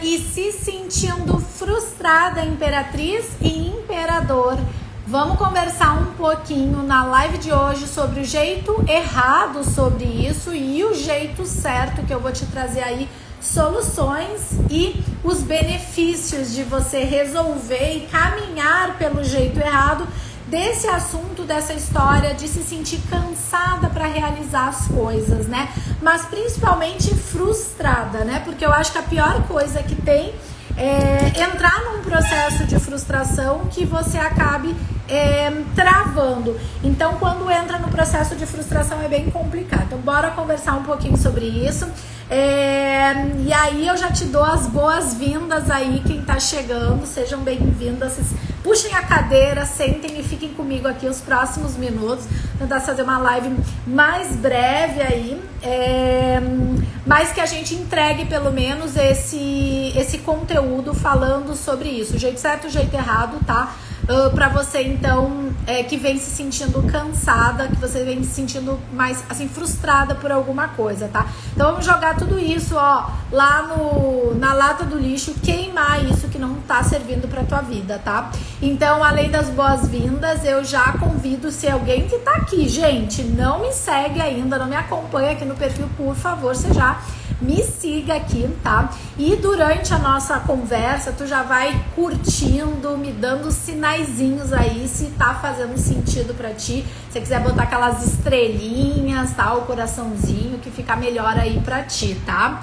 e se sentindo frustrada, imperatriz e imperador. Vamos conversar um pouquinho na live de hoje sobre o jeito errado sobre isso e o jeito certo, que eu vou te trazer aí soluções e os benefícios de você resolver e caminhar pelo jeito errado desse assunto, dessa história de se sentir cansada para realizar as coisas, né? Mas principalmente frustrada, né? Porque eu acho que a pior coisa que tem é entrar num processo de frustração que você acabe travando. Então, quando entra no processo de frustração é bem complicado. Então, bora conversar um pouquinho sobre isso. E aí eu já te dou as boas-vindas aí, quem tá chegando, sejam bem-vindas. Puxem a cadeira, sentem e fiquem comigo aqui os próximos minutos. Vou tentar fazer uma live mais breve aí, mas que a gente entregue pelo menos esse conteúdo falando sobre isso, o jeito certo, o jeito errado, tá? Pra você então que vem se sentindo cansada, que você vem se sentindo mais assim frustrada por alguma coisa, tá? Então vamos jogar tudo isso, ó, lá na lata do lixo, queimar isso que não tá servindo pra tua vida, tá? Então, além das boas-vindas, eu já convido, se alguém que tá aqui, gente, não me segue ainda, não me acompanha aqui no perfil, por favor, você já me siga aqui, tá? E durante a nossa conversa, tu já vai curtindo, me dando sinaizinhos aí, se tá fazendo sentido pra ti. Se você quiser botar aquelas estrelinhas, tá? O coraçãozinho, que fica melhor aí pra ti, tá?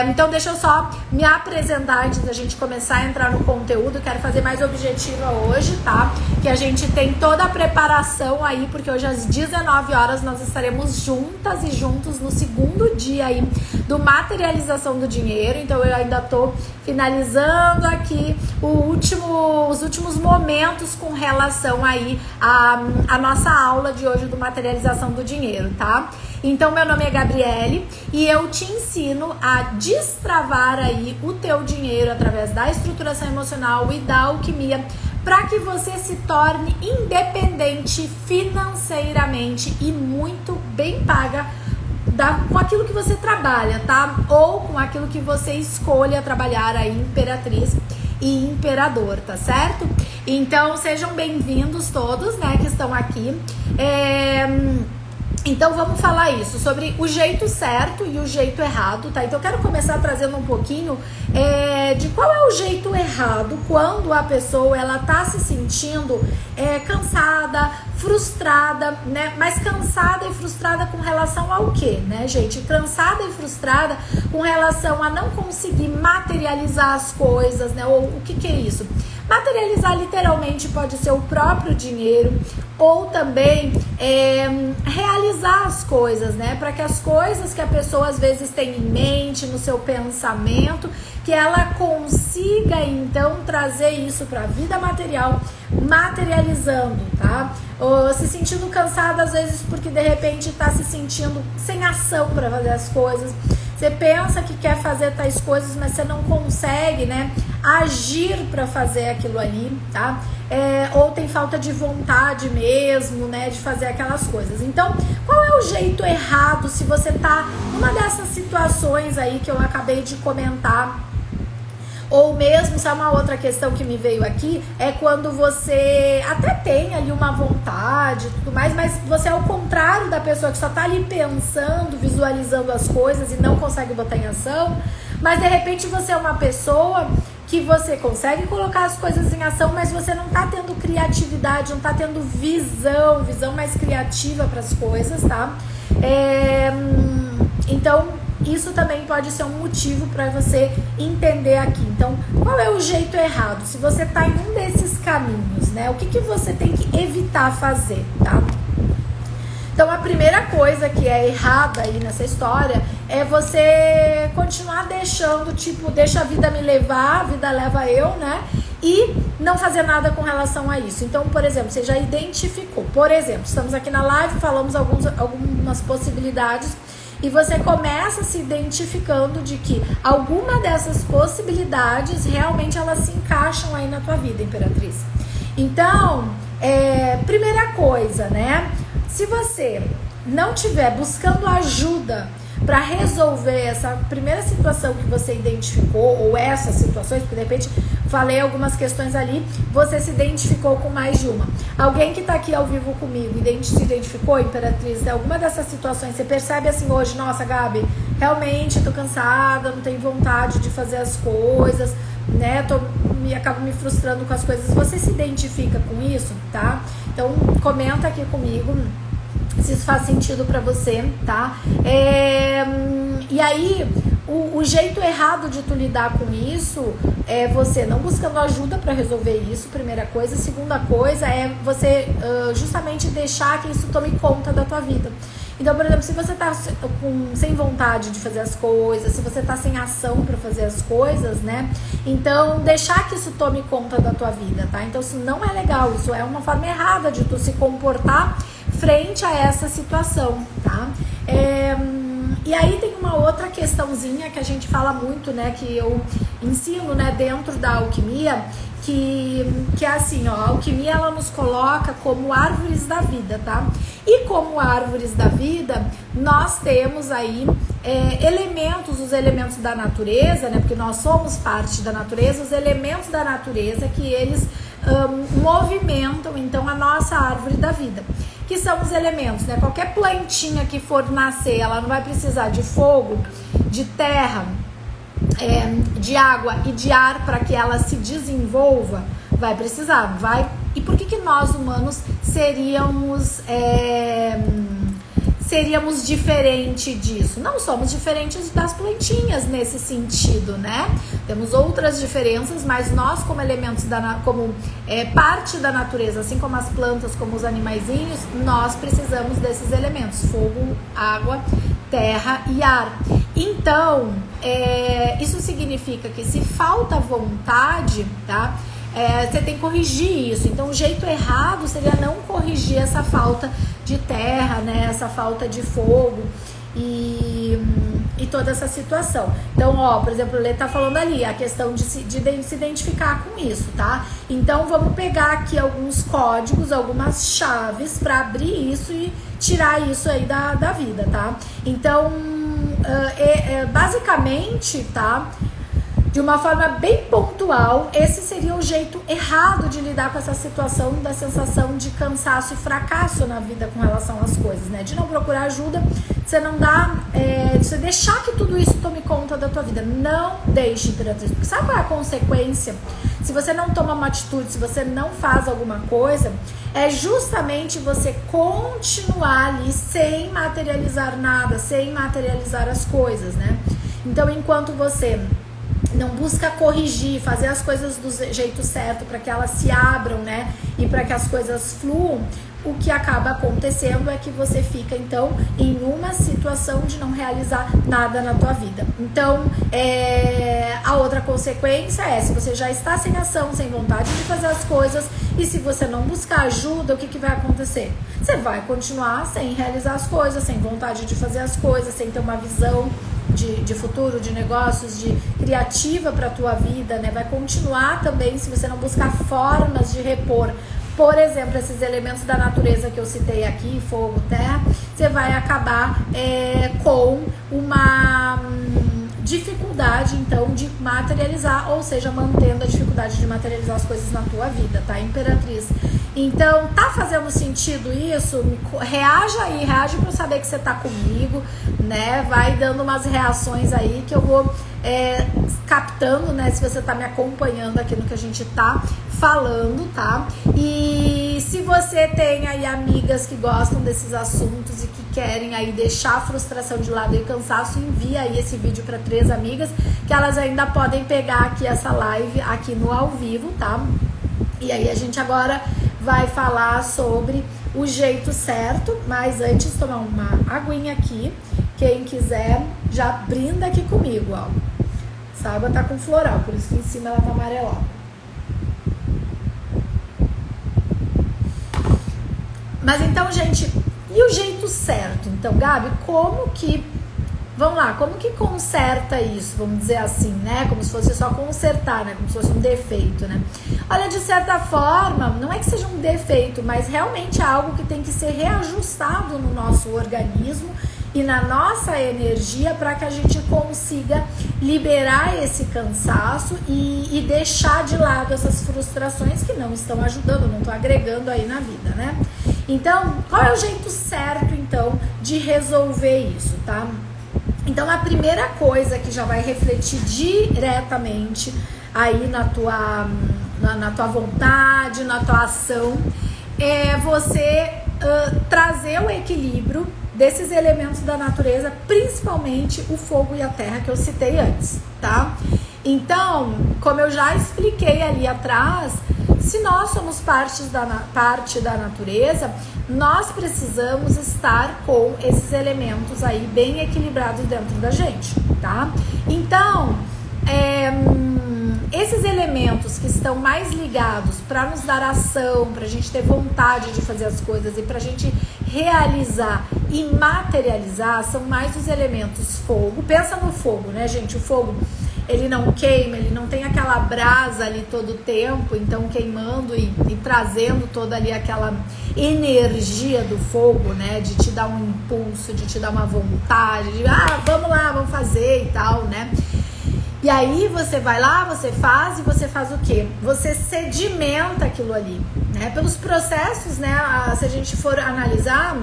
Então deixa eu só me apresentar antes da gente começar a entrar no conteúdo. Quero fazer mais objetiva hoje, tá? Que a gente tem toda a preparação aí, porque hoje às 19 horas nós estaremos juntas e juntos no segundo dia aí do materialização do dinheiro. Então eu ainda tô finalizando aqui os últimos momentos com relação aí a nossa aula de hoje do materialização do dinheiro, tá? Então meu nome é Gabriele e eu te ensino a destravar aí o teu dinheiro através da estruturação emocional e da alquimia, para que você se torne independente financeiramente e muito bem paga com aquilo que você trabalha, tá? Ou com aquilo que você escolha trabalhar aí, imperatriz e imperador, tá certo? Então sejam bem-vindos todos, né, que estão aqui. Então vamos falar isso, sobre o jeito certo e o jeito errado, tá? Então eu quero começar trazendo um pouquinho de qual é o jeito errado quando a pessoa, ela tá se sentindo cansada, frustrada, né? Mas cansada e frustrada com relação ao quê, né, gente? Cansada e frustrada com relação a não conseguir materializar as coisas, né? Ou o que é isso? Materializar literalmente pode ser o próprio dinheiro ou também realizar as coisas, né? Para que as coisas que a pessoa às vezes tem em mente, no seu pensamento, que ela consiga então trazer isso para a vida material, materializando, tá? Ou se sentindo cansada às vezes porque de repente está se sentindo sem ação para fazer as coisas. Você pensa que quer fazer tais coisas, mas você não consegue, né, agir para fazer aquilo ali, tá? Ou tem falta de vontade mesmo, né, de fazer aquelas coisas. Então, qual é o jeito errado se você tá numa dessas situações aí que eu acabei de comentar? Ou mesmo, sabe, uma outra questão que me veio aqui, é quando você até tem ali uma vontade e tudo mais, mas você é o contrário da pessoa que só tá ali pensando, visualizando as coisas e não consegue botar em ação, mas de repente você é uma pessoa que você consegue colocar as coisas em ação, mas você não tá tendo criatividade, não tá tendo visão mais criativa para as coisas, tá? Então isso também pode ser um motivo para você entender aqui. Então, qual é o jeito errado? Se você está em um desses caminhos, né? O que você tem que evitar fazer, tá? Então, a primeira coisa que é errada aí nessa história é você continuar deixando, tipo, deixa a vida me levar, a vida leva eu, né? E não fazer nada com relação a isso. Então, por exemplo, você já identificou. Por exemplo, estamos aqui na live, falamos algumas possibilidades. E você começa se identificando de que alguma dessas possibilidades realmente elas se encaixam aí na tua vida, imperatriz. Então, primeira coisa, né? Se você não estiver buscando ajuda para resolver essa primeira situação que você identificou, ou essas situações, porque de repente falei algumas questões ali, você se identificou com mais de uma. Alguém que está aqui ao vivo comigo se identificou, Imperatriz, alguma dessas situações, você percebe assim hoje, nossa, Gabi, realmente tô cansada, não tenho vontade de fazer as coisas, né, acabo me frustrando com as coisas. Você se identifica com isso, tá? Então comenta aqui comigo se isso faz sentido pra você, tá? E aí, o jeito errado de tu lidar com isso é você não buscando ajuda pra resolver isso, primeira coisa. Segunda coisa é você justamente deixar que isso tome conta da tua vida. Então, por exemplo, se você tá sem vontade de fazer as coisas, se você tá sem ação para fazer as coisas, né? Então, deixar que isso tome conta da tua vida, tá? Então, isso não é legal, isso é uma forma errada de tu se comportar frente a essa situação, tá? E aí tem uma outra questãozinha que a gente fala muito, né? Que eu ensino, né? Dentro da alquimia, que é assim, ó, a alquimia ela nos coloca como árvores da vida, tá? E como árvores da vida, nós temos aí os elementos da natureza, né? Porque nós somos parte da natureza, os elementos da natureza que eles movimentam, então, a nossa árvore da vida. Que são os elementos, né? Qualquer plantinha que for nascer, ela não vai precisar de fogo, de terra, de água e de ar para que ela se desenvolva. Vai precisar, vai. E por que nós humanos seríamos diferente disso? Não somos diferentes das plantinhas nesse sentido, né? Temos outras diferenças, mas nós como elementos como parte da natureza, assim como as plantas, como os animaizinhos, nós precisamos desses elementos: fogo, água, terra e ar. Então, isso significa que se falta vontade, tá? Você tem que corrigir isso. Então, o jeito errado seria não corrigir essa falta de terra, né? Essa falta de fogo e toda essa situação. Então, ó, por exemplo, o Lê tá falando ali a questão de se identificar com isso, tá? Então, vamos pegar aqui alguns códigos, algumas chaves para abrir isso e tirar isso aí da vida, tá? Então, basicamente, tá? De uma forma bem pontual, esse seria o jeito errado de lidar com essa situação da sensação de cansaço e fracasso na vida com relação às coisas, né? De não procurar ajuda, você não dá, você deixar que tudo isso tome conta da tua vida. Não deixe, Imperatriz, porque sabe qual é a consequência? Se você não toma uma atitude, se você não faz alguma coisa, é justamente você continuar ali sem materializar nada, sem materializar as coisas, né? Então, enquanto você não busca corrigir, fazer as coisas do jeito certo para que elas se abram, né? E para que as coisas fluam, o que acaba acontecendo é que você fica, então, em uma situação de não realizar nada na tua vida. Então, a outra consequência é, se você já está sem ação, sem vontade de fazer as coisas, e se você não buscar ajuda, o que vai acontecer? Você vai continuar sem realizar as coisas, sem vontade de fazer as coisas, sem ter uma visão de futuro, de negócios, de criativa para a tua vida, né? Vai continuar também se você não buscar formas de repor, por exemplo, esses elementos da natureza que eu citei aqui, fogo, terra, você vai acabar com uma dificuldade, então, de materializar, ou seja, mantendo a dificuldade de materializar as coisas na tua vida, tá, Imperatriz? Então, tá fazendo sentido isso? Reaja aí, reage pra eu saber que você tá comigo, né? Vai dando umas reações aí que eu vou captando, né? Se você tá me acompanhando aqui no que a gente tá falando, tá? E se você tem aí amigas que gostam desses assuntos e que querem aí deixar a frustração de lado e o cansaço, envia aí esse vídeo para 3 amigas, que elas ainda podem pegar aqui essa live aqui no ao vivo, tá? E aí a gente agora vai falar sobre o jeito certo, mas antes tomar uma aguinha aqui. Quem quiser já brinda aqui comigo, ó. Essa água tá com floral, por isso que em cima ela tá amarelada. Mas então, gente, e o jeito certo? Então, Gabi, como que... Vamos lá, como que conserta isso? Vamos dizer assim, né? Como se fosse só consertar, né? Como se fosse um defeito, né? Olha, de certa forma, não é que seja um defeito, mas realmente é algo que tem que ser reajustado no nosso organismo e na nossa energia para que a gente consiga liberar esse cansaço e deixar de lado essas frustrações que não estão ajudando, não estão agregando aí na vida, né? Então, qual é o jeito certo, então, de resolver isso, tá? Então, a primeira coisa que já vai refletir diretamente aí na tua vontade, na tua ação, é você trazer o equilíbrio desses elementos da natureza, principalmente o fogo e a terra que eu citei antes, tá? Então, como eu já expliquei ali atrás, se nós somos parte da natureza, nós precisamos estar com esses elementos aí bem equilibrados dentro da gente, tá? Então, esses elementos que estão mais ligados para nos dar ação, para a gente ter vontade de fazer as coisas e para a gente realizar e materializar, são mais os elementos fogo. Pensa no fogo, né, gente? O fogo, ele não queima, ele não tem aquela brasa ali todo o tempo, então queimando e trazendo toda ali aquela energia do fogo, né, de te dar um impulso, de te dar uma vontade, de vamos lá, vamos fazer e tal, né? E aí você vai lá, você faz e você faz o quê? Você sedimenta aquilo ali, né? Pelos processos, né? Se a gente for analisar,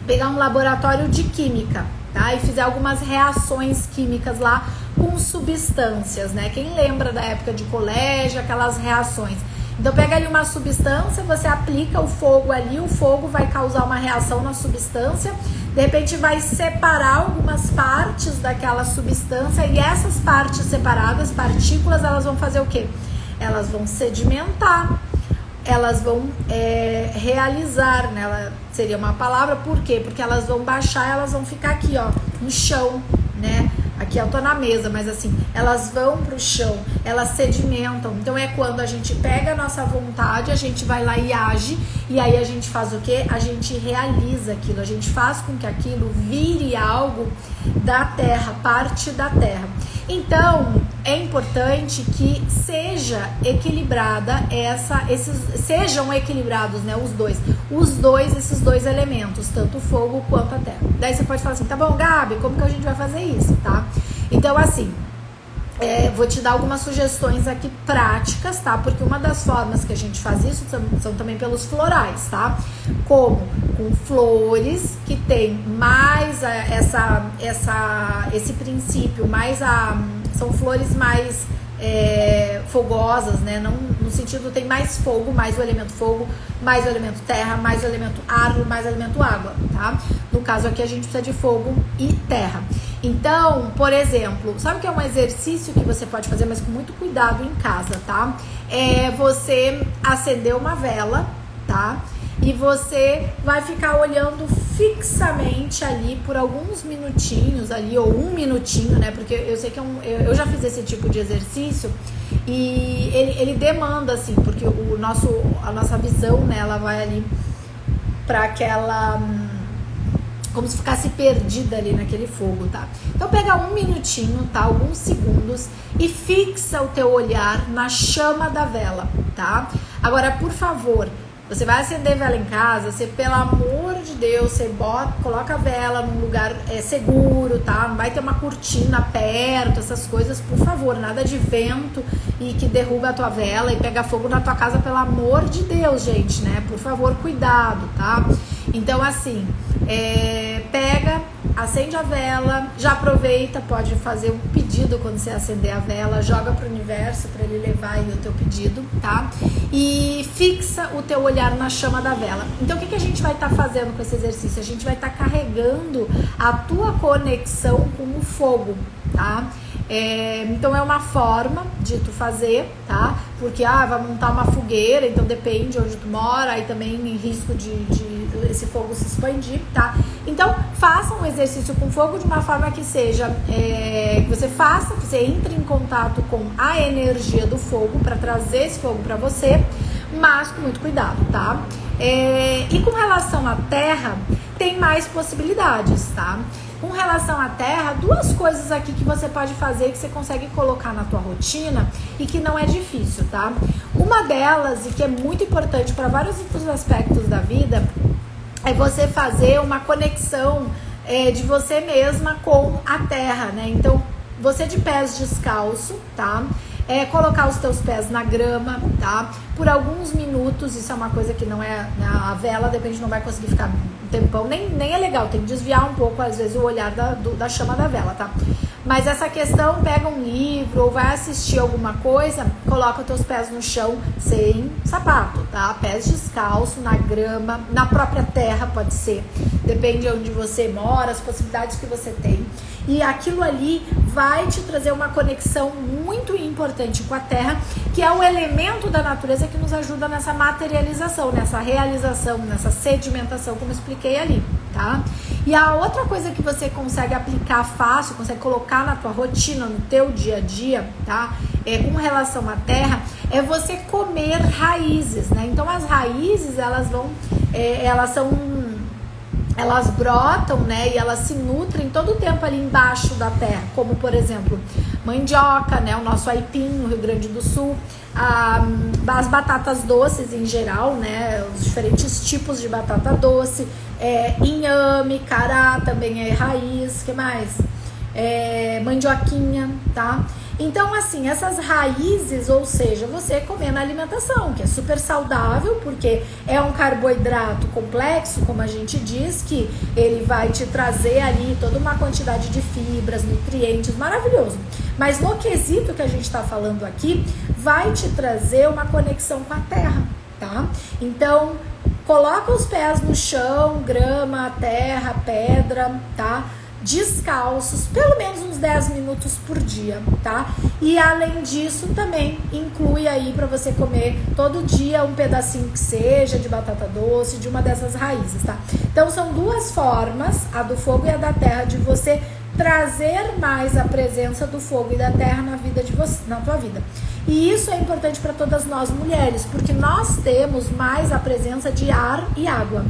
pegar um laboratório de química, tá? E fizer algumas reações químicas lá com substâncias, né? Quem lembra da época de colégio, aquelas reações? Então pega ali uma substância, você aplica o fogo ali, o fogo vai causar uma reação na substância, de repente vai separar algumas partes daquela substância e essas partes separadas, partículas, elas vão fazer o quê? Elas vão sedimentar, elas vão realizar, né? Seria uma palavra, por quê? Porque elas vão baixar, elas vão ficar aqui, ó, no chão, né? Aqui eu tô na mesa, mas assim, elas vão pro chão, elas sedimentam. Então é quando a gente pega a nossa vontade, a gente vai lá e age, e aí a gente faz o quê? A gente realiza aquilo, a gente faz com que aquilo vire algo da terra, parte da terra. Então, é importante que seja equilibrada sejam equilibrados, né, esses dois elementos, tanto o fogo quanto a terra. Daí você pode falar assim, tá bom, Gabi, como que a gente vai fazer isso, tá? Então, assim, vou te dar algumas sugestões aqui práticas, tá? Porque uma das formas que a gente faz isso são também pelos florais, tá? Como com flores que tem mais esse princípio, são flores mais fogosas, né? Não, no sentido tem mais fogo, mais o elemento fogo, mais o elemento terra, mais o elemento ar, mais o elemento água, tá? No caso aqui a gente precisa de fogo e terra. Então, por exemplo, sabe que é um exercício que você pode fazer, mas com muito cuidado em casa, tá? É você acender uma vela, tá? E você vai ficar olhando fixamente ali por alguns minutinhos ali, ou um minutinho, né? Porque eu sei que eu já fiz esse tipo de exercício e ele demanda, assim, porque a nossa visão, né, ela vai ali para aquela... como se ficasse perdida ali naquele fogo, tá? Então pega um minutinho, tá? Alguns segundos e fixa o teu olhar na chama da vela, tá? Agora, por favor, você vai acender vela em casa, você, pelo amor de Deus, você coloca a vela num lugar seguro, tá? Não vai ter uma cortina perto, essas coisas, por favor, nada de vento e que derruba a tua vela e pega fogo na tua casa, pelo amor de Deus, gente, né? Por favor, cuidado, tá? Então, assim, pega, acende a vela, já aproveita, pode fazer um pedido quando você acender a vela, joga pro universo para ele levar aí o teu pedido, tá? E fixa o teu olhar na chama da vela. Então, o que a gente vai estar fazendo com esse exercício? A gente vai estar carregando a tua conexão com o fogo, tá? Então é uma forma de tu fazer, tá? Porque vai montar uma fogueira, então depende onde tu mora, aí também em risco de esse fogo se expandir, tá? Então faça um exercício com fogo de uma forma que seja que você entre em contato com a energia do fogo para trazer esse fogo para você, mas com muito cuidado, tá? E com relação à terra, tem mais possibilidades, tá? Com relação à terra, duas coisas aqui que você pode fazer, que você consegue colocar na tua rotina e que não é difícil, tá? Uma delas, e que é muito importante para vários outros aspectos da vida, é você fazer uma conexão de você mesma com a terra, né? Então, você de pés descalço, tá? Colocar os teus pés na grama, tá? Por alguns minutos, isso é uma coisa que não é... A vela, de repente, não vai conseguir ficar um tempão, nem é legal, tem que desviar um pouco, às vezes, o olhar da chama da vela, tá? Mas essa questão, pega um livro ou vai assistir alguma coisa, coloca os teus pés no chão sem sapato, tá? Pés descalço, na grama, na própria terra pode ser, depende de onde você mora, as possibilidades que você tem. E aquilo ali vai te trazer uma conexão muito importante com a terra, que é o elemento da natureza que nos ajuda nessa materialização, nessa realização, nessa sedimentação, como eu expliquei ali, tá? E a outra coisa que você consegue aplicar fácil, consegue colocar na tua rotina, no teu dia a dia, tá? Com relação à terra, é você comer raízes, né? Então as raízes, elas brotam, né, e elas se nutrem todo o tempo ali embaixo da terra, como por exemplo, mandioca, né, o nosso aipim no Rio Grande do Sul, as batatas doces em geral, né, os diferentes tipos de batata doce, inhame, cará também é raiz, que mais? Mandioquinha, tá? Então, assim, essas raízes, ou seja, você comer na alimentação, que é super saudável, porque é um carboidrato complexo, como a gente diz, que ele vai te trazer ali toda uma quantidade de fibras, nutrientes, maravilhoso. Mas no quesito que a gente está falando aqui, vai te trazer uma conexão com a terra, tá? Então, coloca os pés no chão, grama, terra, pedra, tá? Descalços, pelo menos uns 10 minutos por dia, tá? E além disso, também inclui aí para você comer todo dia um pedacinho que seja de batata doce, de uma dessas raízes, tá? Então são duas formas, a do fogo e a da terra, de você trazer mais a presença do fogo e da terra na vida de você, na tua vida. E isso é importante para todas nós mulheres, porque nós temos mais a presença de ar e água,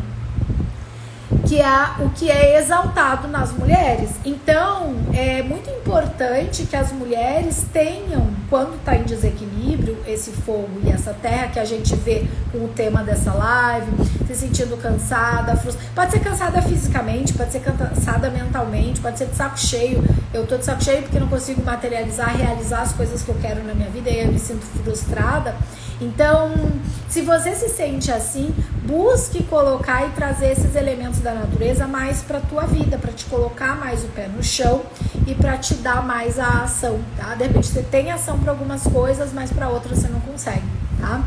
que é o que é exaltado nas mulheres. Então, é muito importante que as mulheres tenham, quando está em desequilíbrio, esse fogo e essa terra, que a gente vê com o tema dessa live, se sentindo cansada, frustrada. Pode ser cansada fisicamente, pode ser cansada mentalmente, pode ser de saco cheio. Eu tô de saco cheio porque não consigo materializar, realizar as coisas que eu quero na minha vida, e aí eu me sinto frustrada. Então, se você se sente assim, busque colocar e trazer esses elementos da natureza mais para tua vida, para te colocar mais o pé no chão e para te dar mais a ação, tá? De repente você tem ação para algumas coisas, mas para outras você não consegue, tá?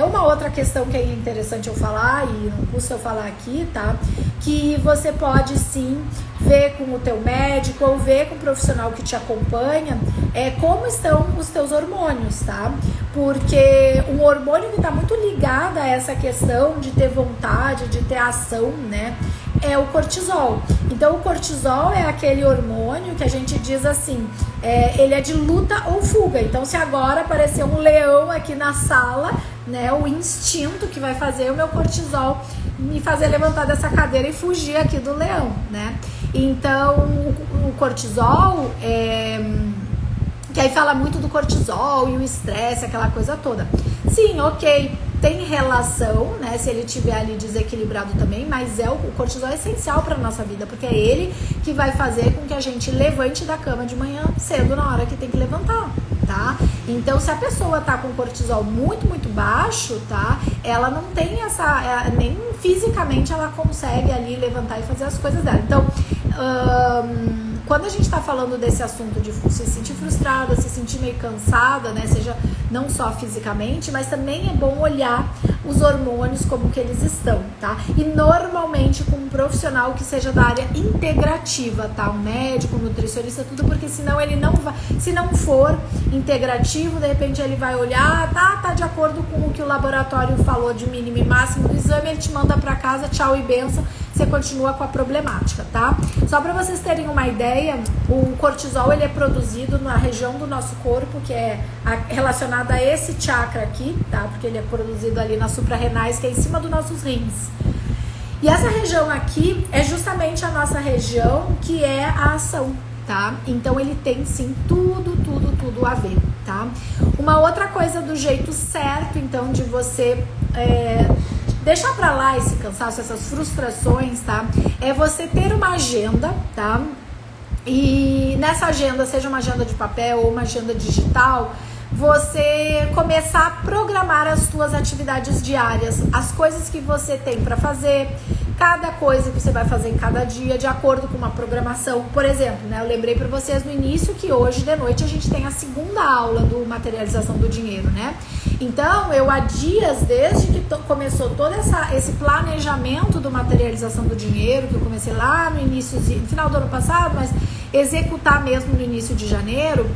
Uma outra questão que é interessante eu falar, e não custa eu falar aqui, tá? Que você pode sim ver com o teu médico ou ver com o profissional que te acompanha como estão os teus hormônios, tá? Porque um hormônio que está muito ligado a essa questão de ter vontade, de ter ação, né? É o cortisol. Então o cortisol é aquele hormônio que a gente diz assim, ele é de luta ou fuga. Então se agora aparecer um leão aqui na sala, né, o instinto que vai fazer o meu cortisol me fazer levantar dessa cadeira e fugir aqui do leão, né? Então o cortisol que aí fala muito do cortisol e o estresse, aquela coisa toda. Sim, ok, tem relação, né, se ele estiver ali desequilibrado também, mas o cortisol é essencial para nossa vida, porque é ele que vai fazer com que a gente levante da cama de manhã cedo na hora que tem que levantar, tá? Então, se a pessoa tá com cortisol muito, muito baixo, tá, ela não tem nem fisicamente ela consegue ali levantar e fazer as coisas dela. Então, quando a gente está falando desse assunto de se sentir frustrada, se sentir meio cansada, né, seja não só fisicamente, mas também é bom olhar os hormônios como que eles estão, tá? E normalmente com um profissional que seja da área integrativa, tá? Um médico, um nutricionista, tudo, porque senão ele não vai, se não for integrativo, de repente ele vai olhar, tá de acordo com o que o laboratório falou de mínimo e máximo do exame, ele te manda para casa, tchau e benção, você continua com a problemática, tá? Só para vocês terem uma ideia, o cortisol ele é produzido na região do nosso corpo que é relacionada a esse chakra aqui, tá? Porque ele é produzido ali nas suprarrenais, que é em cima dos nossos rins. E essa região aqui é justamente a nossa região que é a ação, tá? Então ele tem sim tudo a ver, tá? Uma outra coisa do jeito certo, então, de você deixar pra lá esse cansaço, essas frustrações, tá? É você ter uma agenda, tá? E nessa agenda, seja uma agenda de papel ou uma agenda digital, você começar a programar as suas atividades diárias, as coisas que você tem para fazer, cada coisa que você vai fazer em cada dia, de acordo com uma programação. Por exemplo, né, eu lembrei para vocês no início que hoje de noite a gente tem a segunda aula do Materialização do Dinheiro, né? Então, eu há dias, desde que começou todo esse planejamento do Materialização do Dinheiro, que eu comecei lá no início, no final do ano passado, mas executar mesmo no início de janeiro,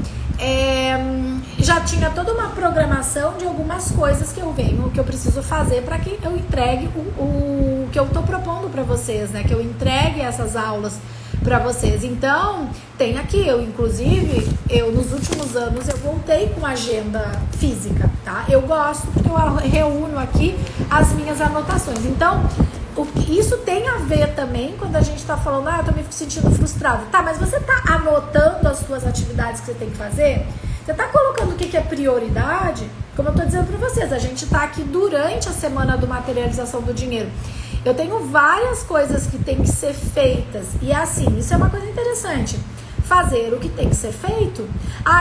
já tinha toda uma programação de algumas coisas que eu preciso fazer para que eu entregue o que eu tô propondo para vocês, né? Que eu entregue essas aulas para vocês. Então, tem aqui, inclusive, nos últimos anos eu voltei com agenda física, tá? Eu gosto porque eu reúno aqui as minhas anotações. Então, isso tem a ver também quando a gente tá falando, eu tô me sentindo frustrado. Tá, mas você tá anotando as suas atividades que você tem que fazer? Você tá colocando o que é prioridade? Como eu tô dizendo pra vocês, a gente tá aqui durante a semana do Materialização do Dinheiro. Eu tenho várias coisas que tem que ser feitas. E assim, isso é uma coisa interessante. Fazer o que tem que ser feito.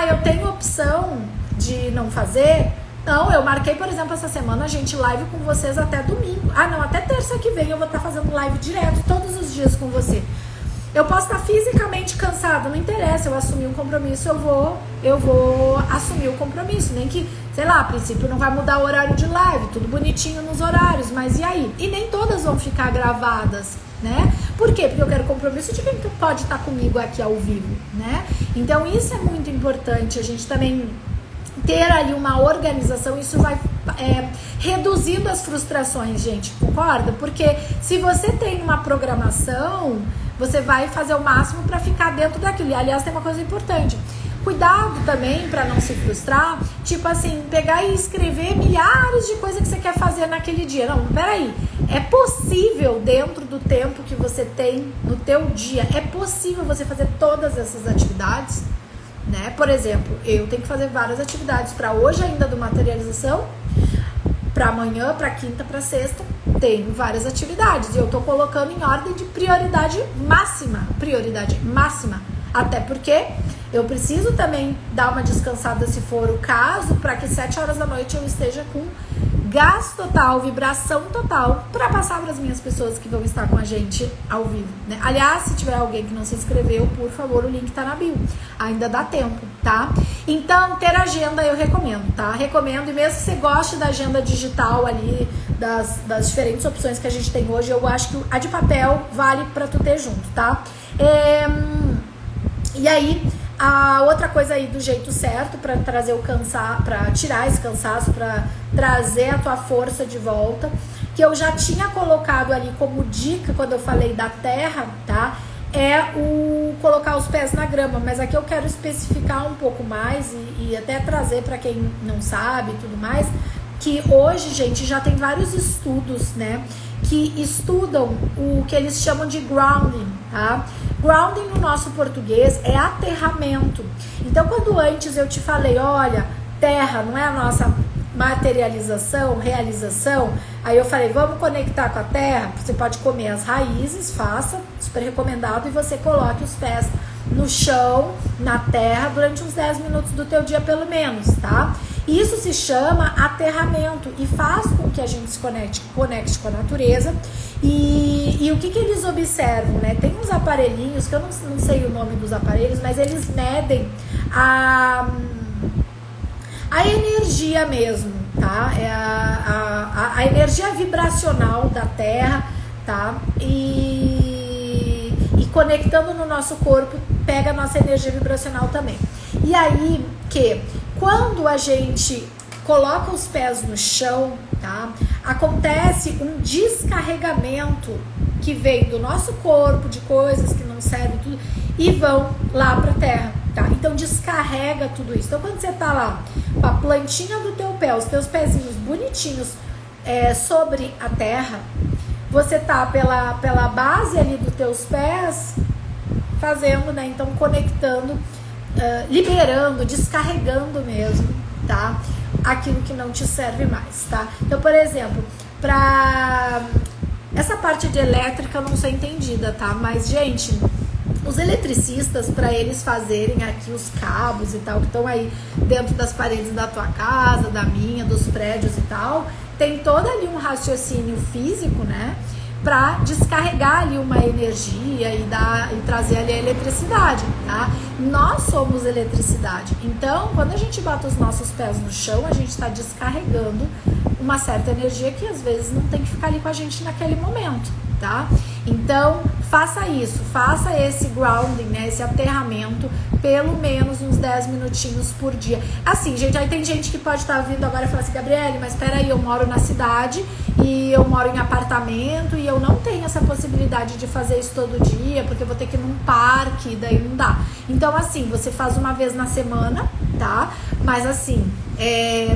Eu tenho opção de não fazer? Não, eu marquei, por exemplo, essa semana, gente, live com vocês até domingo. Não, até terça que vem eu vou estar fazendo live direto todos os dias com você. Eu posso estar fisicamente cansada, não interessa, eu assumi um compromisso, eu vou assumir o compromisso, nem que, sei lá, a princípio não vai mudar o horário de live, tudo bonitinho nos horários, mas e aí? E nem todas vão ficar gravadas, né? Por quê? Porque eu quero compromisso de quem pode estar comigo aqui ao vivo, né? Então isso é muito importante, a gente também ter ali uma organização, isso vai reduzindo as frustrações, gente, concorda? Porque se você tem uma programação, você vai fazer o máximo para ficar dentro daquilo. E, aliás, tem uma coisa importante. Cuidado também para não se frustrar, tipo assim, pegar e escrever milhares de coisas que você quer fazer naquele dia. Não, peraí. É possível, dentro do tempo que você tem no teu dia, é possível você fazer todas essas atividades, né? Por exemplo, eu tenho que fazer várias atividades para hoje ainda do Materialização, para amanhã, para quinta, para sexta, tenho várias atividades e eu tô colocando em ordem de prioridade máxima, até porque eu preciso também dar uma descansada se for o caso, para que 7 horas da noite eu esteja com gás total, vibração total, para passar para as minhas pessoas que vão estar com a gente ao vivo, né? Aliás, se tiver alguém que não se inscreveu, por favor, o link tá na bio, ainda dá tempo, tá? Então, ter agenda eu recomendo, tá? Recomendo, e mesmo que você goste da agenda digital ali, das diferentes opções que a gente tem hoje, eu acho que a de papel vale para tu ter junto, tá? E aí, a outra coisa aí do jeito certo para trazer o cansaço, para tirar esse cansaço, para trazer a tua força de volta, que eu já tinha colocado ali como dica quando eu falei da terra, tá? É o colocar os pés na grama, mas aqui eu quero especificar um pouco mais e até trazer para quem não sabe e tudo mais, que hoje, gente, já tem vários estudos, né, que estudam o que eles chamam de grounding, tá? Grounding no nosso português é aterramento. Então, quando antes eu te falei, olha, terra não é a nossa materialização, realização, aí eu falei, vamos conectar com a terra, você pode comer as raízes, faça, super recomendado, e você coloque os pés no chão, na terra, durante uns 10 minutos do teu dia pelo menos, tá? Isso se chama aterramento e faz com que a gente se conecte com a natureza. E o que eles observam, né? Tem uns aparelhinhos, que eu não sei o nome dos aparelhos, mas eles medem a energia mesmo, tá? É a energia vibracional da Terra, tá? E conectando no nosso corpo, pega a nossa energia vibracional também. E aí, quando a gente coloca os pés no chão, tá? Acontece um descarregamento que vem do nosso corpo, de coisas que não servem, tudo, e vão lá pra terra, tá? Então descarrega tudo isso. Então quando você tá lá com a plantinha do teu pé, os teus pezinhos bonitinhos sobre a terra, você tá pela base ali dos teus pés fazendo, né? Então conectando, liberando, descarregando mesmo, tá? Aquilo que não te serve mais, tá? Então, por exemplo, Essa parte de elétrica eu não sou entendida, tá? Mas, gente, os eletricistas, para eles fazerem aqui os cabos e tal, que estão aí dentro das paredes da tua casa, da minha, dos prédios e tal, tem todo ali um raciocínio físico, né? Para descarregar ali uma energia e trazer ali a eletricidade, tá? Nós somos eletricidade. Então, quando a gente bota os nossos pés no chão, a gente está descarregando uma certa energia que às vezes não tem que ficar ali com a gente naquele momento, tá? Então, faça isso, faça esse grounding, né, esse aterramento, pelo menos uns 10 minutinhos por dia. Assim, gente, aí tem gente que pode estar vindo agora e falar assim, Gabriele, mas peraí, eu moro na cidade e eu moro em apartamento e eu não tenho essa possibilidade de fazer isso todo dia, porque eu vou ter que ir num parque, daí não dá. Então, assim, você faz uma vez na semana, tá? Mas assim,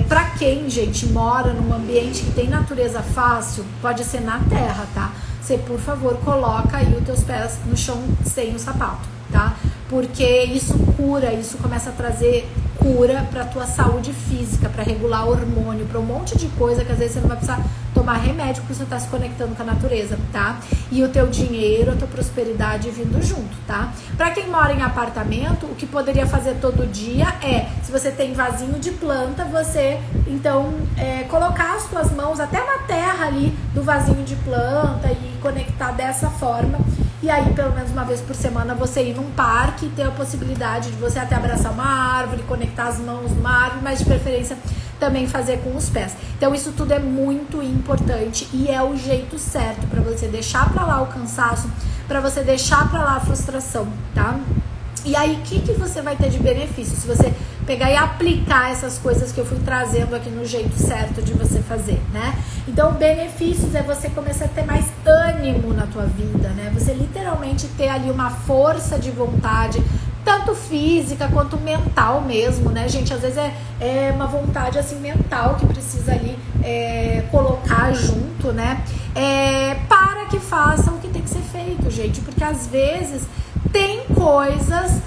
pra quem, gente, mora num ambiente que tem natureza fácil, pode ser na terra, tá? Você, por favor, coloca aí os teus pés no chão sem o sapato, tá? Porque isso cura, isso começa a trazer cura pra tua saúde física, pra regular hormônio, pra um monte de coisa que às vezes você não vai precisar tomar remédio porque você tá se conectando com a natureza, tá? E o teu dinheiro, a tua prosperidade vindo junto, tá? Pra quem mora em apartamento, o que poderia fazer todo dia é, se você tem vasinho de planta, você, então, colocar as tuas mãos até na terra ali do vasinho de planta e conectar dessa forma. E aí, pelo menos uma vez por semana, você ir num parque e ter a possibilidade de você até abraçar uma árvore, conectar as mãos numa árvore, mas de preferência também fazer com os pés. Então, isso tudo é muito importante e é o jeito certo para você deixar pra lá o cansaço, para você deixar pra lá a frustração, tá? E aí, o que você vai ter de benefício se você pegar e aplicar essas coisas que eu fui trazendo aqui no jeito certo de você fazer, né? Então, benefícios é você começar a ter mais ânimo na tua vida, né? Você literalmente ter ali uma força de vontade, tanto física quanto mental mesmo, né, gente? Às vezes é uma vontade, assim, mental que precisa ali colocar junto, né? Para que faça o que tem que ser feito, gente. Porque às vezes tem coisas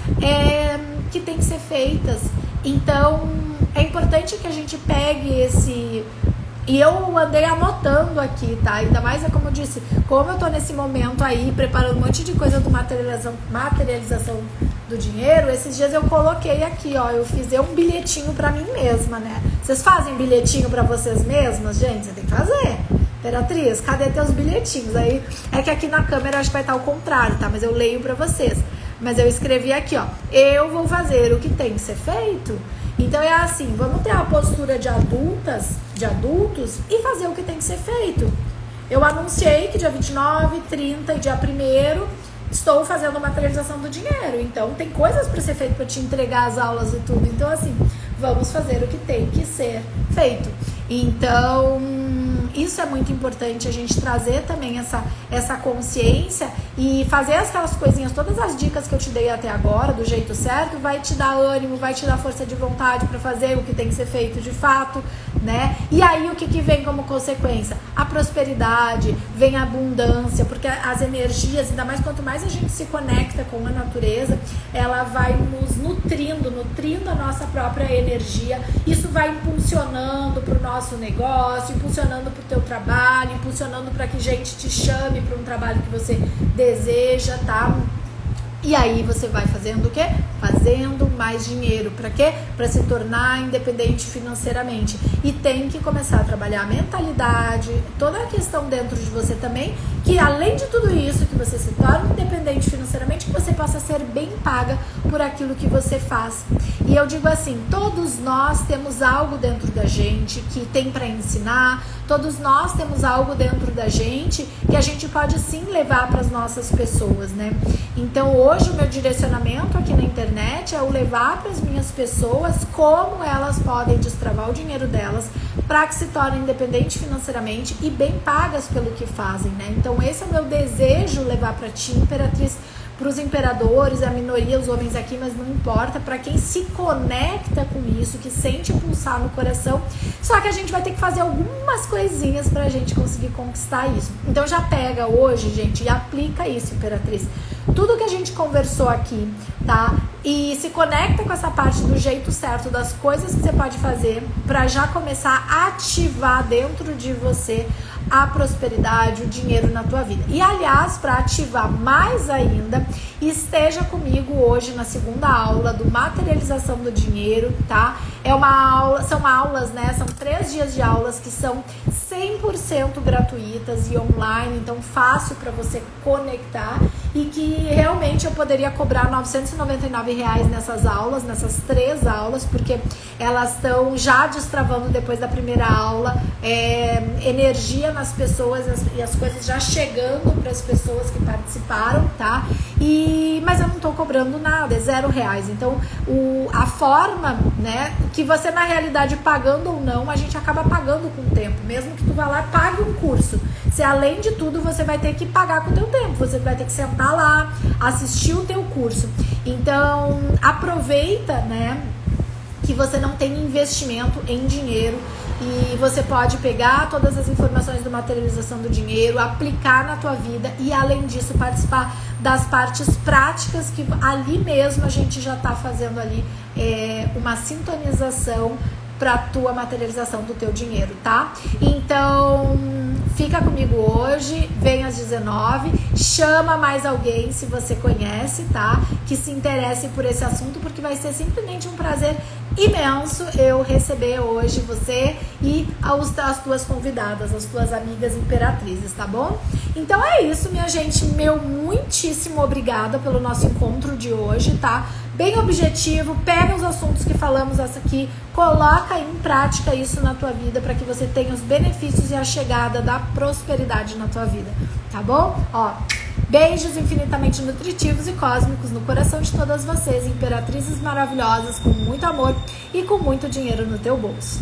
que tem que ser feitas. Então, é importante que a gente pegue esse... E eu andei anotando aqui, tá? Ainda mais, como eu disse, como eu tô nesse momento aí, preparando um monte de coisa do materialização do dinheiro, esses dias eu coloquei aqui, ó, eu fiz um bilhetinho pra mim mesma, né? Vocês fazem bilhetinho pra vocês mesmas? Gente, você tem que fazer. Imperatriz, cadê teus bilhetinhos? Aí, é que aqui na câmera acho que vai estar ao contrário, tá? Mas eu leio pra vocês. Mas eu escrevi aqui, ó, eu vou fazer o que tem que ser feito. Então é assim, vamos ter a postura de adultos e fazer o que tem que ser feito. Eu anunciei que dia 29, 30 e dia 1º estou fazendo a materialização do dinheiro. Então tem coisas para ser feito para te entregar as aulas e tudo. Então assim, vamos fazer o que tem que ser feito. Então, isso é muito importante, a gente trazer também essa consciência e fazer aquelas coisinhas, todas as dicas que eu te dei até agora, do jeito certo, vai te dar ânimo, vai te dar força de vontade para fazer o que tem que ser feito de fato, né? E aí o que vem como consequência? A prosperidade, vem a abundância, porque as energias, ainda mais quanto mais a gente se conecta com a natureza, ela vai nos nutrindo a nossa própria energia. Isso vai impulsionando para o nosso negócio, impulsionando para o teu trabalho, impulsionando para que gente te chame para um trabalho que você deseja, tá? E aí você vai fazendo o quê? Fazendo mais dinheiro. Para quê? Para se tornar independente financeiramente. E tem que começar a trabalhar a mentalidade, toda a questão dentro de você também, que além de tudo isso, que você se torne independente financeiramente, que você possa ser bem paga por aquilo que você faz. E eu digo assim, todos nós temos algo dentro da gente que tem para ensinar, todos nós temos algo dentro da gente que a gente pode sim levar para as nossas pessoas, né? Então hoje o meu direcionamento aqui na internet é o levar para as minhas pessoas como elas podem destravar o dinheiro delas para que se tornem independentes financeiramente e bem pagas pelo que fazem, né? Então esse é o meu desejo, levar para ti, Imperatriz, para os imperadores, a minoria, os homens aqui, mas não importa, para quem se conecta com isso, que sente pulsar no coração, só que a gente vai ter que fazer algumas coisinhas para a gente conseguir conquistar isso. Então já pega hoje, gente, e aplica isso, Imperatriz. Tudo que a gente conversou aqui, tá? E se conecta com essa parte do jeito certo, das coisas que você pode fazer para já começar a ativar dentro de você a prosperidade, o dinheiro na tua vida. E aliás, para ativar mais ainda, esteja comigo hoje na segunda aula do Materialização do Dinheiro, tá? São aulas, né? São 3 dias de aulas que são 100% gratuitas e online, então fácil para você conectar, e que realmente eu poderia cobrar R$ 999 nessas aulas, nessas 3 aulas, porque elas estão já destravando depois da primeira aula, energia nas pessoas e as coisas já chegando para as pessoas que participaram, tá? Mas eu não tô cobrando nada, é R$0. Então, a forma, né, que você na realidade pagando ou não, a gente acaba pagando com o tempo, mesmo que tu vá lá e pague um curso. Se além de tudo você vai ter que pagar com o teu tempo, você vai ter que sentar lá, assistir o teu curso. Então, aproveita, né, que você não tem investimento em dinheiro e você pode pegar todas as informações do Materialização do Dinheiro, aplicar na tua vida e, além disso, participar das partes práticas que ali mesmo a gente já está fazendo ali uma sintonização para a tua materialização do teu dinheiro, tá? Então, fica comigo hoje, vem às 19, chama mais alguém se você conhece, tá? Que se interesse por esse assunto, porque vai ser simplesmente um prazer imenso eu receber hoje você e as tuas convidadas, as tuas amigas imperatrizes, tá bom? Então é isso, minha gente, muitíssimo obrigada pelo nosso encontro de hoje, tá? Bem objetivo, pega os assuntos que falamos aqui, coloca em prática isso na tua vida para que você tenha os benefícios e a chegada da prosperidade na tua vida, tá bom? Ó, beijos infinitamente nutritivos e cósmicos no coração de todas vocês, imperatrizes maravilhosas, com muito amor e com muito dinheiro no teu bolso.